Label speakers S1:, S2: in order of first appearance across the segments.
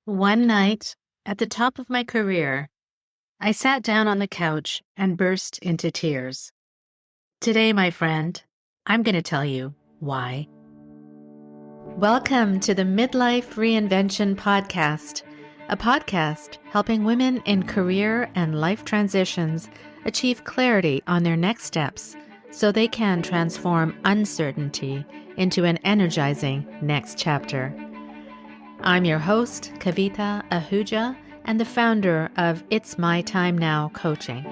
S1: One night, at the top of my career, I sat down on the couch and burst into tears. Today, my friend, I'm going to tell you why. Welcome to the Midlife Reinvention Podcast, a podcast helping women in career and life transitions achieve clarity on their next steps so they can transform uncertainty into an energizing next chapter. I'm your host, Kavita Ahuja, and the founder of It's My Time Now Coaching.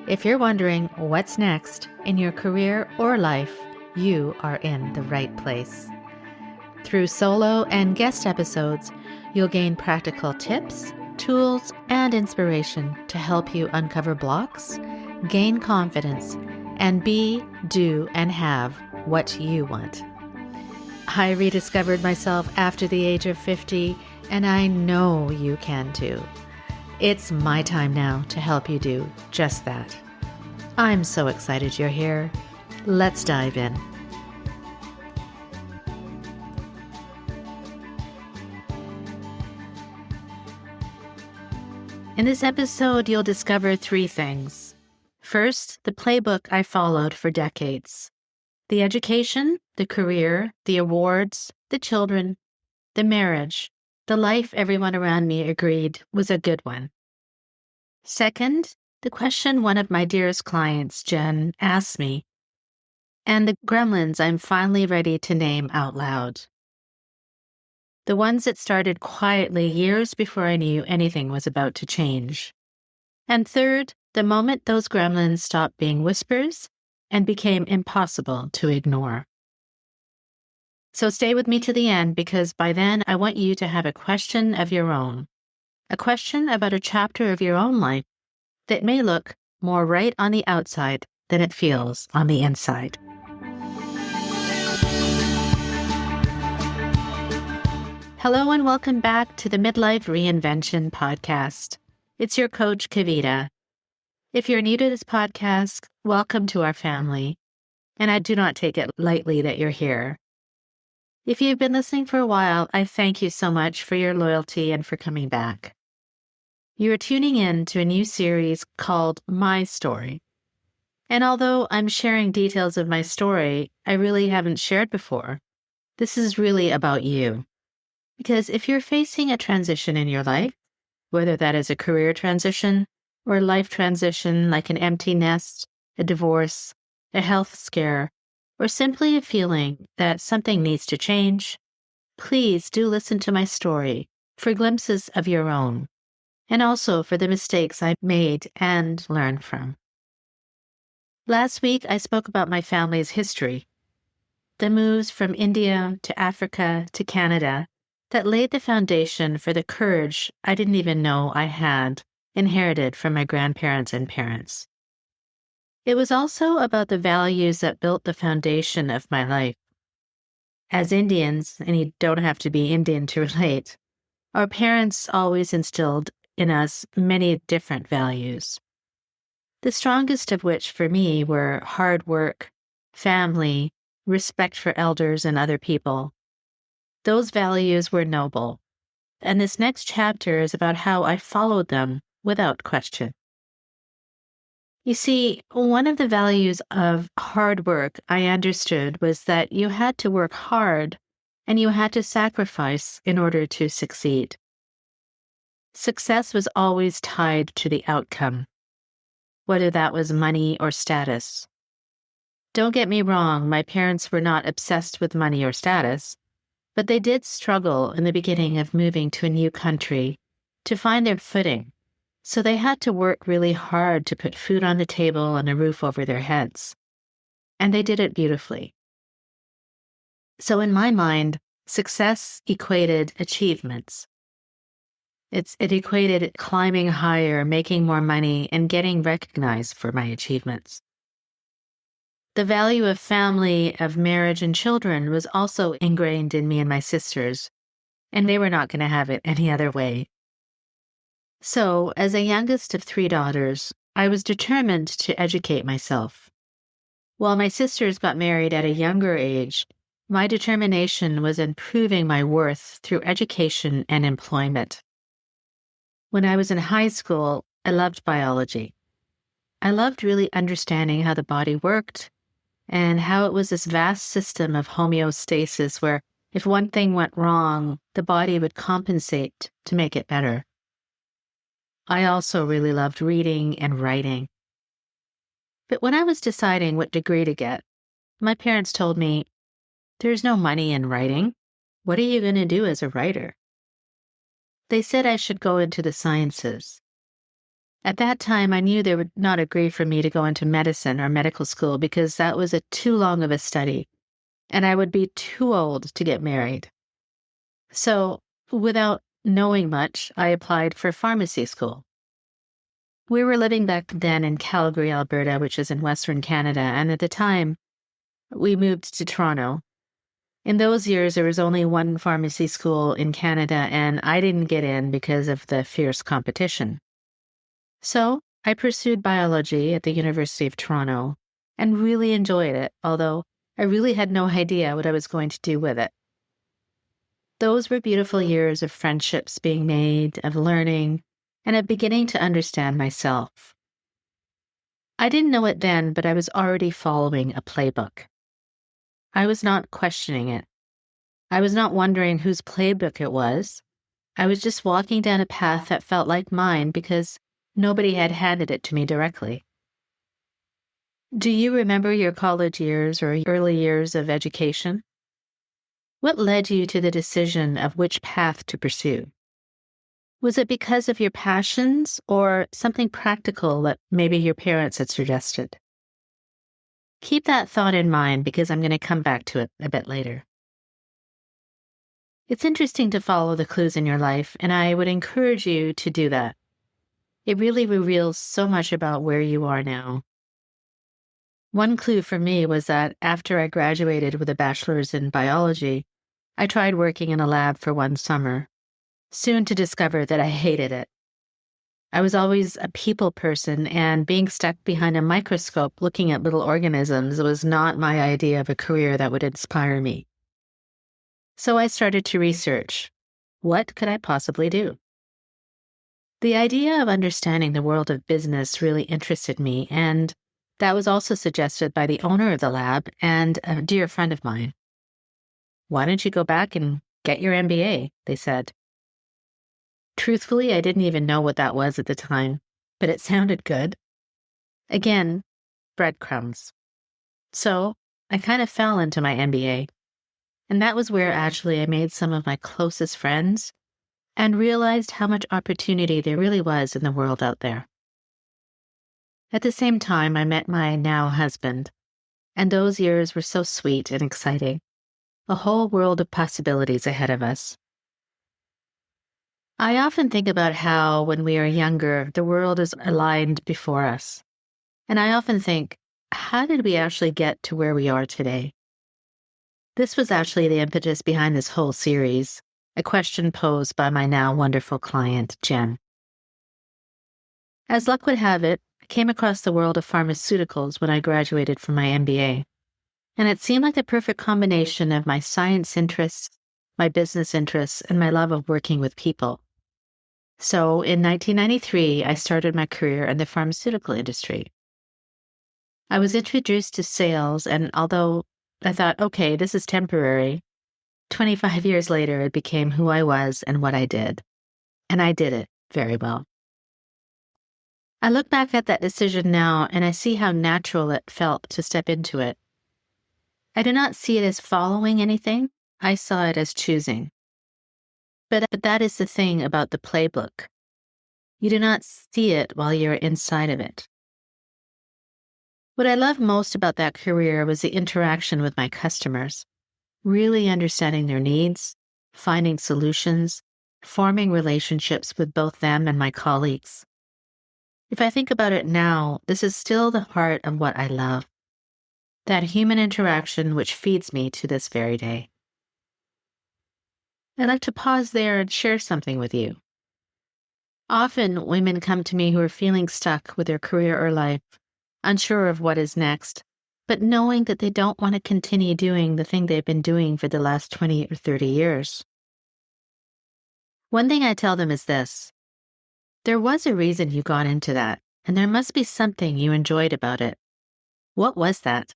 S1: If you're wondering what's next in your career or life, you are in the right place. Through solo and guest episodes, you'll gain practical tips, tools, and inspiration to help you uncover blocks, gain confidence, and be, do, and have what you want. I rediscovered myself after the age of 50, and I know you can too. It's my time now to help you do just that. I'm so excited you're here. Let's dive in. In this episode, you'll discover three things. First, the playbook I followed for decades. The education, the career, the awards, the children, the marriage, the life everyone around me agreed was a good one. Second, the question one of my dearest clients, Jen, asked me, and the gremlins I'm finally ready to name out loud. The ones that started quietly years before I knew anything was about to change. And third, the moment those gremlins stopped being whispers and became impossible to ignore. So stay with me to the end, because by then I want you to have a question of your own, a question about a chapter of your own life that may look more right on the outside than it feels on the inside. Hello and welcome back to the Midlife Reinvention Podcast. It's your coach, Kavita. If you're new to this podcast, welcome to our family, and I do not take it lightly that you're here. If you've been listening for a while, I thank you so much for your loyalty and for coming back. You are tuning in to a new series called My Story. And although I'm sharing details of my story I really haven't shared before, this is really about you. Because if you're facing a transition in your life, whether that is a career transition or a life transition like an empty nest, a divorce, a health scare, or simply a feeling that something needs to change, please do listen to my story for glimpses of your own, and also for the mistakes I've made and learned from. Last week, I spoke about my family's history, the moves from India to Africa to Canada that laid the foundation for the courage I didn't even know I had inherited from my grandparents and parents. It was also about the values that built the foundation of my life. As Indians, and you don't have to be Indian to relate, our parents always instilled in us many different values. The strongest of which for me were hard work, family, respect for elders and other people. Those values were noble, and this next chapter is about how I followed them without question. You see, one of the values of hard work I understood was that you had to work hard and you had to sacrifice in order to succeed. Success was always tied to the outcome, whether that was money or status. Don't get me wrong, my parents were not obsessed with money or status, but they did struggle in the beginning of moving to a new country to find their footing. So they had to work really hard to put food on the table and a roof over their heads. And they did it beautifully. So in my mind, success equated achievements. It equated climbing higher, making more money, and getting recognized for my achievements. The value of family, of marriage and children was also ingrained in me and my sisters, and they were not going to have it any other way. So, as the youngest of three daughters, I was determined to educate myself. While my sisters got married at a younger age, My determination was in proving my worth through education and employment. When I was in high school, I loved biology. I loved really understanding how the body worked and how it was this vast system of homeostasis where if one thing went wrong, the body would compensate to make it better. I also really loved reading and writing. But when I was deciding what degree to get, my parents told me, "There's no money in writing. What are you going to do as a writer?" They said I should go into the sciences. At that time, I knew they would not agree for me to go into medicine or medical school because that was too long of a study, and I would be too old to get married. So, without knowing much, I applied for pharmacy school. We were living back then in Calgary, Alberta, which is in Western Canada, and at the time, we moved to Toronto. In those years, there was only one pharmacy school in Canada, and I didn't get in because of the fierce competition. So, I pursued biology at the University of Toronto and really enjoyed it, although I really had no idea what I was going to do with it. Those were beautiful years of friendships being made, of learning, and of beginning to understand myself. I didn't know it then, but I was already following a playbook. I was not questioning it. I was not wondering whose playbook it was. I was just walking down a path that felt like mine because nobody had handed it to me directly. Do you remember your college years or early years of education? What led you to the decision of which path to pursue? Was it because of your passions or something practical that maybe your parents had suggested? Keep that thought in mind because I'm going to come back to it a bit later. It's interesting to follow the clues in your life, and I would encourage you to do that. It really reveals so much about where you are now. One clue for me was that after I graduated with a bachelor's in biology, I tried working in a lab for one summer, soon to discover that I hated it. I was always a people person, and being stuck behind a microscope looking at little organisms was not my idea of a career that would inspire me. So I started to research. What could I possibly do? The idea of understanding the world of business really interested me, and that was also suggested by the owner of the lab and a dear friend of mine. "Why don't you go back and get your MBA?" they said. Truthfully, I didn't even know what that was at the time, but it sounded good. Again, breadcrumbs. So I kind of fell into my MBA, and that was where actually I made some of my closest friends and realized how much opportunity there really was in the world out there. At the same time, I met my now husband, and those years were so sweet and exciting. A whole world of possibilities ahead of us. I often think about how, when we are younger, the world is aligned before us. And I often think, how did we actually get to where we are today? This was actually the impetus behind this whole series, a question posed by my now wonderful client, Jen. As luck would have it, I came across the world of pharmaceuticals when I graduated from my MBA. And it seemed like the perfect combination of my science interests, my business interests, and my love of working with people. So in 1993, I started my career in the pharmaceutical industry. I was introduced to sales, and although I thought, okay, this is temporary, 25 years later, it became who I was and what I did. And I did it very well. I look back at that decision now, and I see how natural it felt to step into it. I do not see it as following anything. I saw it as choosing. But that is the thing about the playbook. You do not see it while you're inside of it. What I loved most about that career was the interaction with my customers, really understanding their needs, finding solutions, forming relationships with both them and my colleagues. If I think about it now, this is still the heart of what I love. That human interaction which feeds me to this very day. I'd like to pause there and share something with you. Often, women come to me who are feeling stuck with their career or life, unsure of what is next, but knowing that they don't want to continue doing the thing they've been doing for the last 20 or 30 years. One thing I tell them is this: there was a reason you got into that, and there must be something you enjoyed about it. What was that?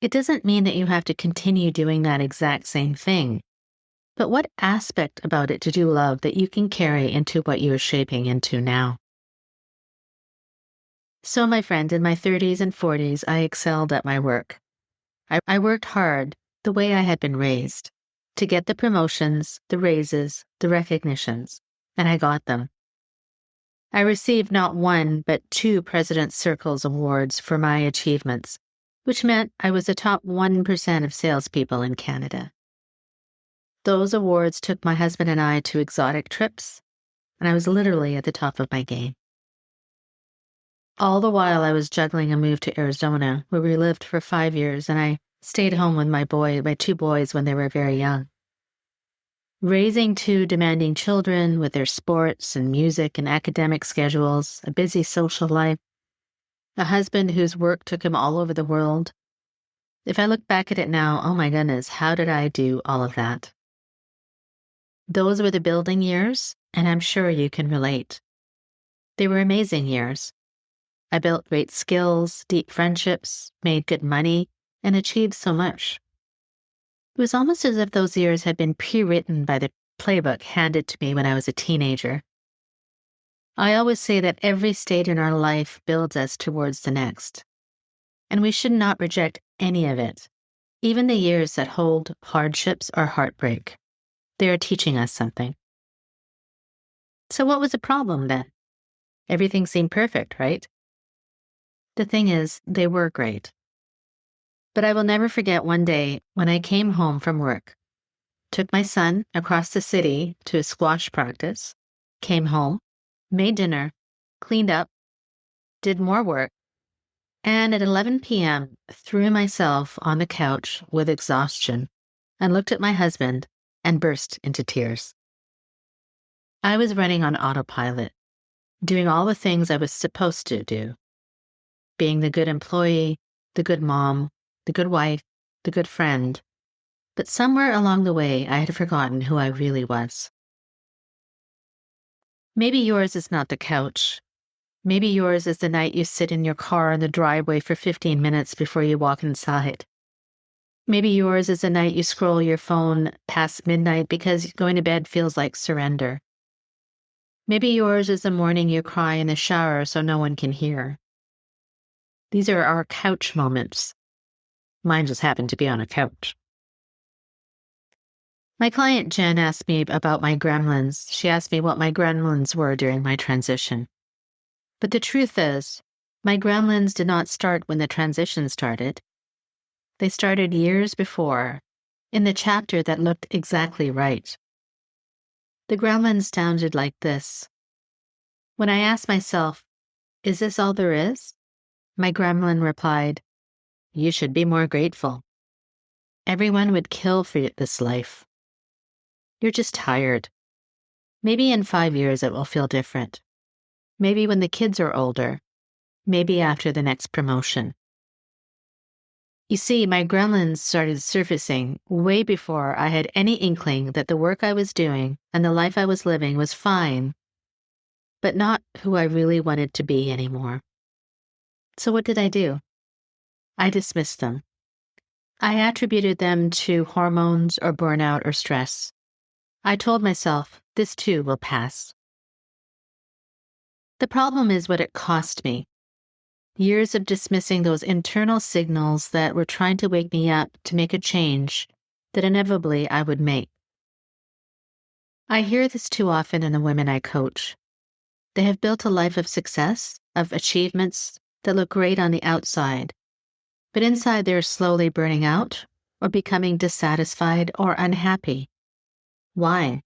S1: It doesn't mean that you have to continue doing that exact same thing, but what aspect about it did you love that you can carry into what you are shaping into now? So, my friend, in my 30s and 40s, I excelled at my work. I worked hard, the way I had been raised, to get the promotions, the raises, the recognitions, and I got them. I received not one, but 2 President's Circles awards for my achievements, which meant I was the top 1% of salespeople in Canada. Those awards took my husband and I to exotic trips, and I was literally at the top of my game. All the while I was juggling a move to Arizona, where we lived for 5 years, and I stayed home with my 2 boys when they were very young. Raising 2 demanding children with their sports and music and academic schedules, a busy social life, a husband whose work took him all over the world. If I look back at it now, oh my goodness, how did I do all of that? Those were the building years, and I'm sure you can relate. They were amazing years. I built great skills, deep friendships, made good money, and achieved so much. It was almost as if those years had been pre-written by the playbook handed to me when I was a teenager. I always say that every stage in our life builds us towards the next, and we should not reject any of it, even the years that hold hardships or heartbreak. They are teaching us something. So what was the problem then? Everything seemed perfect, right? The thing is, they were great. But I will never forget one day when I came home from work, took my son across the city to a squash practice, came home, made dinner, cleaned up, did more work, and at 11 p.m. threw myself on the couch with exhaustion and looked at my husband and burst into tears. I was running on autopilot, doing all the things I was supposed to do, being the good employee, the good mom, the good wife, the good friend. But somewhere along the way, I had forgotten who I really was. Maybe yours is not the couch. Maybe yours is the night you sit in your car in the driveway for 15 minutes before you walk inside. Maybe yours is the night you scroll your phone past midnight because going to bed feels like surrender. Maybe yours is the morning you cry in the shower so no one can hear. These are our couch moments. Mine just happened to be on a couch. My client Jen asked me about my gremlins. She asked me what my gremlins were during my transition. But the truth is, my gremlins did not start when the transition started. They started years before, in the chapter that looked exactly right. The gremlins sounded like this. When I asked myself, is this all there is? My gremlin replied, you should be more grateful. Everyone would kill for this life. You're just tired. Maybe in 5 years it will feel different. Maybe when the kids are older. Maybe after the next promotion. You see, my gremlins started surfacing way before I had any inkling that the work I was doing and the life I was living was fine, but not who I really wanted to be anymore. So what did I do? I dismissed them. I attributed them to hormones or burnout or stress. I told myself, this too will pass. The problem is what it cost me. Years of dismissing those internal signals that were trying to wake me up to make a change that inevitably I would make. I hear this too often in the women I coach. They have built a life of success, of achievements that look great on the outside, but inside they're slowly burning out or becoming dissatisfied or unhappy. Why?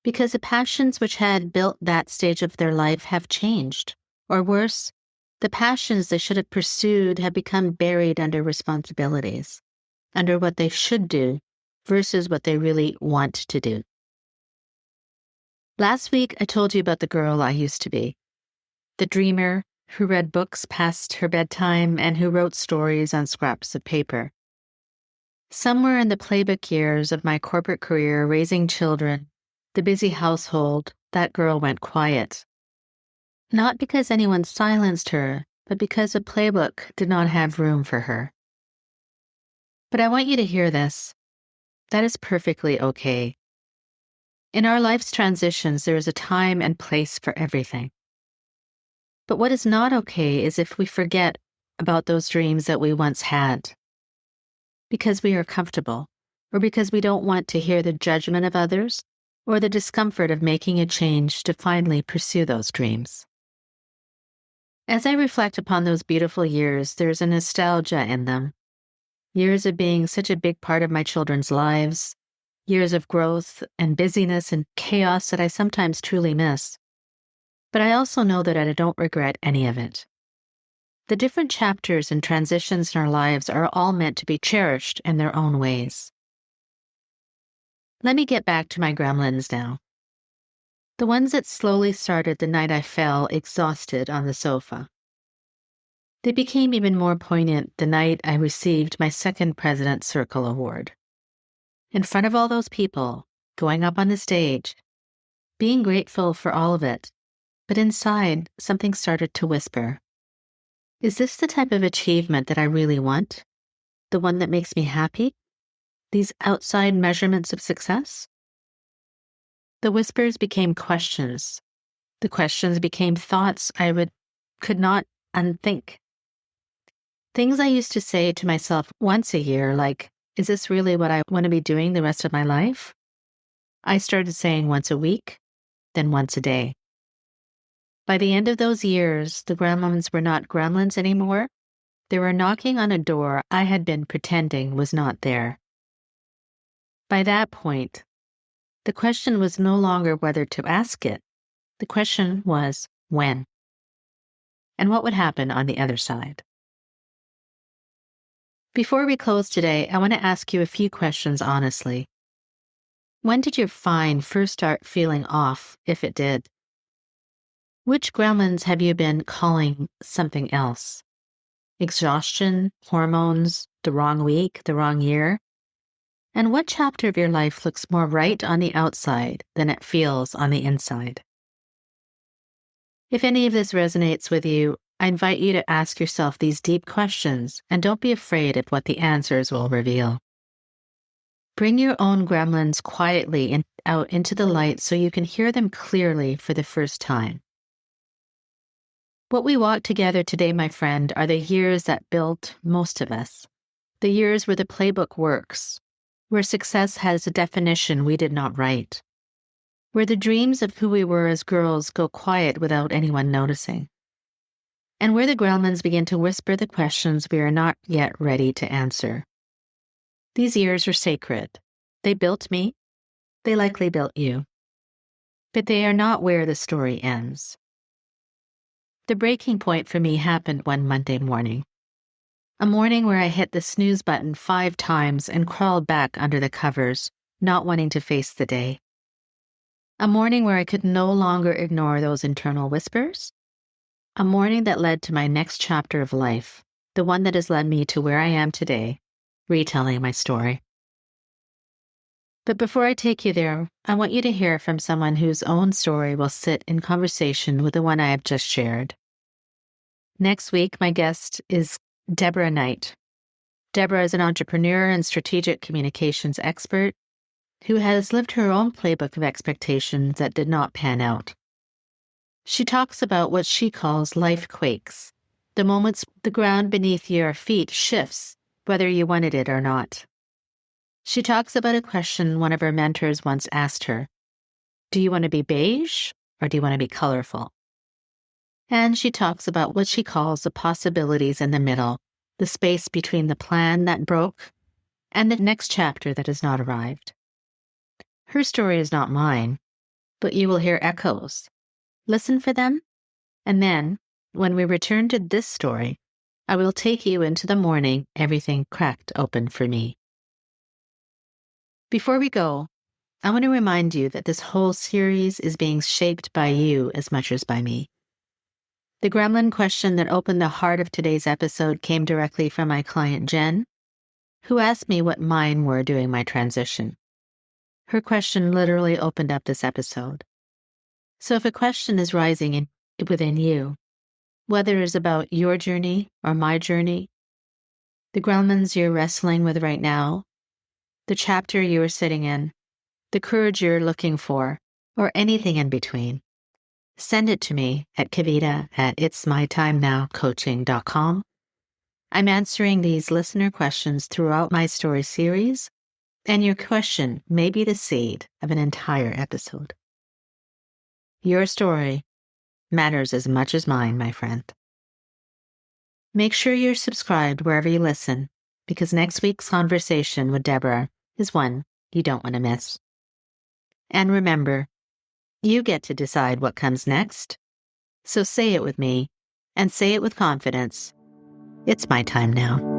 S1: Because the passions which had built that stage of their life have changed, or worse, the passions they should have pursued have become buried under responsibilities, under what they should do versus what they really want to do. Last week, I told you about the girl I used to be, the dreamer, who read books past her bedtime, and who wrote stories on scraps of paper. Somewhere in the Playbook years of my corporate career, raising children, the busy household, that girl went quiet. Not because anyone silenced her, but because a Playbook did not have room for her. But I want you to hear this. That is perfectly okay. In our life's transitions, there is a time and place for everything. But what is not okay is if we forget about those dreams that we once had because we are comfortable, or because we don't want to hear the judgment of others, or the discomfort of making a change to finally pursue those dreams. As I reflect upon those beautiful years, there's a nostalgia in them. Years of being such a big part of my children's lives, years of growth and busyness and chaos that I sometimes truly miss. But I also know that I don't regret any of it. The different chapters and transitions in our lives are all meant to be cherished in their own ways. Let me get back to my gremlins now. The ones that slowly started the night I fell exhausted on the sofa. They became even more poignant the night I received my second President's Circle Award. In front of all those people, going up on the stage, being grateful for all of it, but inside something started to whisper. Is this the type of achievement that I really want? The one that makes me happy? These outside measurements of success? The whispers became questions. The questions became thoughts I could not unthink. Things I used to say to myself once a year, like, is this really what I want to be doing the rest of my life? I started saying once a week, then once a day. By the end of those years, the gremlins were not gremlins anymore. They were knocking on a door I had been pretending was not there. By that point, the question was no longer whether to ask it. The question was when. And what would happen on the other side. Before we close today, I want to ask you a few questions honestly. When did your fine first start feeling off, if it did? Which gremlins have you been calling something else? Exhaustion, hormones, the wrong week, the wrong year? And what chapter of your life looks more right on the outside than it feels on the inside? If any of this resonates with you, I invite you to ask yourself these deep questions and don't be afraid of what the answers will reveal. Bring your own gremlins quietly out into the light so you can hear them clearly for the first time. What we walk together today, my friend, are the years that built most of us. The years where the playbook works, where success has a definition we did not write, where the dreams of who we were as girls go quiet without anyone noticing, and where the gremlins begin to whisper the questions we are not yet ready to answer. These years are sacred. They built me. They likely built you. But they are not where the story ends. The breaking point for me happened one Monday morning. A morning where I hit the snooze button 5 times and crawled back under the covers, not wanting to face the day. A morning where I could no longer ignore those internal whispers. A morning that led to my next chapter of life, the one that has led me to where I am today, retelling my story. But before I take you there, I want you to hear from someone whose own story will sit in conversation with the one I have just shared. Next week, my guest is Deborah Knight. Deborah is an entrepreneur and strategic communications expert who has lived her own playbook of expectations that did not pan out. She talks about what she calls life quakes, the moments the ground beneath your feet shifts, whether you wanted it or not. She talks about a question one of her mentors once asked her. Do you want to be beige or do you want to be colorful? And she talks about what she calls the possibilities in the middle, the space between the plan that broke and the next chapter that has not arrived. Her story is not mine, but you will hear echoes. Listen for them, and then, when we return to this story, I will take you into the morning everything cracked open for me. Before we go, I want to remind you that this whole series is being shaped by you as much as by me. The gremlin question that opened the heart of today's episode came directly from my client Jen, who asked me what mine were during my transition. Her question literally opened up this episode. So if a question is rising within you, whether it's about your journey or my journey, the gremlins you're wrestling with right now, the chapter you are sitting in, the courage you're looking for, or anything in between, send it to me at kavita@itsmytimenowcoaching.com. I'm answering these listener questions throughout my story series, and your question may be the seed of an entire episode. Your story matters as much as mine, my friend. Make sure you're subscribed wherever you listen, because next week's conversation with Deborah is one you don't want to miss. And remember, you get to decide what comes next. So say it with me, and say it with confidence. It's my time now.